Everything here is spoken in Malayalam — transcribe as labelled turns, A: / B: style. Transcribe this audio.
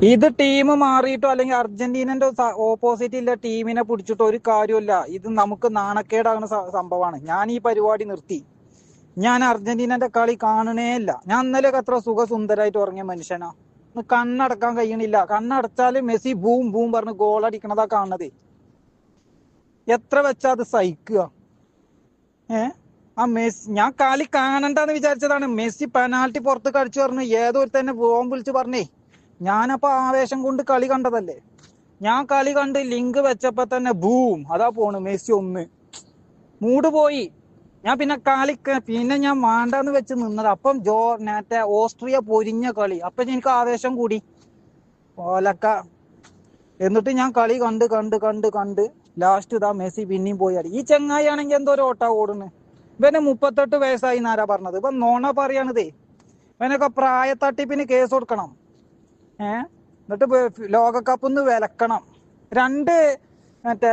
A: ഇത് ടീം മാറിയിട്ടോ അല്ലെങ്കിൽ അർജന്റീനന്റെ ഓപ്പോസിറ്റ് ഇല്ല ടീമിനെ പിടിച്ചിട്ടോ ഒരു കാര്യമില്ല. ഇത് നമുക്ക് നാണക്കേടാകുന്ന സംഭവമാണ്. ഞാൻ ഈ പരിപാടി നിർത്തി. ഞാൻ അർജന്റീനന്റെ കളി കാണണേ ഇല്ല. ഞാൻ ഇന്നലെയൊക്കെ എത്ര സുഖസുന്ദരായിട്ട് ഉറങ്ങിയ മനുഷ്യനാ. കണ്ണടക്കാൻ കഴിയണില്ല. കണ്ണടച്ചാല് മെസ്സി ബൂം ബൂം പറഞ്ഞ് ഗോൾ അടിക്കണതാ കാണുന്നത്. എത്ര വെച്ചാ അത് സഹിക്കുക? ആ മെസ്സി ഞാൻ കളി കാണണ്ടെന്ന് വിചാരിച്ചതാണ്. മെസ്സി പെനാൽറ്റി പുറത്ത് കളിച്ചു പറഞ്ഞു. ഏതോ ഒരു തന്നെ ബോംബ് വിളിച്ച് പറഞ്ഞേ. ഞാനപ്പോ ആവേശം കൊണ്ട് കളി കണ്ടതല്ലേ. ഞാൻ കളി കണ്ട് ലിങ്ക് വെച്ചപ്പോ തന്നെ ബൂം അതാ പോണ് മെസ്സി 1. മൂഡ് പോയി. ഞാൻ പിന്നെ ഞാൻ വേണ്ടാന്ന് വെച്ച് നിന്നത്. അപ്പം ഓസ്ട്രിയ പൊരിഞ്ഞ കളി. അപ്പൊ എനിക്ക് ആവേശം കൂടി ഓലക്ക. എന്നിട്ട് ഞാൻ കളി കണ്ട് കണ്ട് കണ്ട് കണ്ട് ലാസ്റ്റ് ഇതാ മെസ്സി പിന്നെയും പോയി അടി. ഈ ചെങ്ങായി ആണെങ്കിൽ എന്തോ ഒരു ഓട്ടാ ഓടുന്നു. ഇവന് 38 വയസ്സായി എന്നാരാ പറഞ്ഞത്? ഇപ്പൊ നോണ പറയണതേ. ഇവനൊക്കെ പ്രായത്തട്ടിപ്പിന് കേസ് കൊടുക്കണം. എന്നിട്ട് ലോകകപ്പ് ഒന്ന് വിലക്കണം. 2 മറ്റേ